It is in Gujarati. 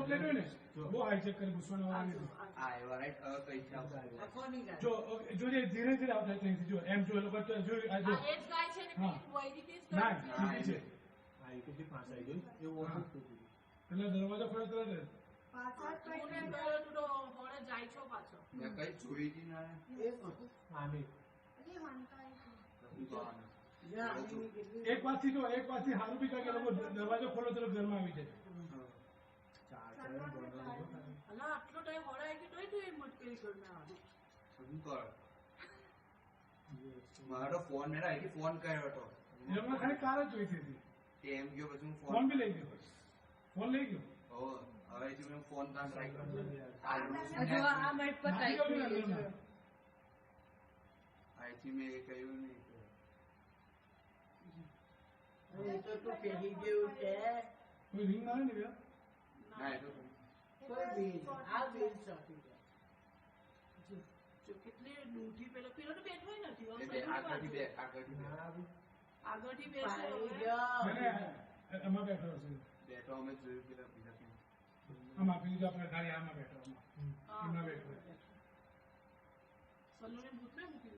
કમ્પ્લેટ હોય ને બહુ હાઈ ચેક કરી પૂછવાના વાળા નથી. આ એવા રાઈટ કઈ છે જો ધીરે ધીરે આવતા ત્યાંથી જો એમ જો એ લોકો જો આ જો આ એ જ ગાય છે ને હા. પેલી વૈદિક જ ના ગાય છે. ઠીક છે એટલે દરવાજો ખોલે તરત જ. તું ને ગયો તું તો હોળે જાય છો પાછો. મેં કઈ જોઈ જ ના એક વાતથી જો એક વાતથી સારું બી થાય કે લોકો દરવાજો ખોલો તરત ઘરમાં આવી જાય. અલા આટલો ટાઈમ હોળે આવી ગયો તોય તું એ મુશ્કેલી કરીને આવે. શું કર મારો ફોન મેં અહીંથી ફોન કર્યો હતો એ લોકોને ખાલી કાર જ જોઈતી હતી. તે એમ ગયો પછી હું ફોન બી લઈ ગયો. ફોન લઈ ગયો. હવેથી મેં ફોન તાન ટ્રાય કર્યો નાખી ગયો ને ઘરમાં. અહીંથી મેં એ કહ્યું નહીં કોઈ રિંગ આવે ને ભૈયા? ના એ તો જો કેટલી દૂધી પેલો પેલો તો બેઠો નથી એ બે આગળથી બે આગળથી બેસે અને એમાં બેઠો હશે. બેઠો અમે જોયું પેલા બીજા ક્યાં આમાં આપી દીધું આપણે ગાડી આમાં બેઠો આમાં. એમાં બેઠો. સલ્લુને ભૂતને મૂકી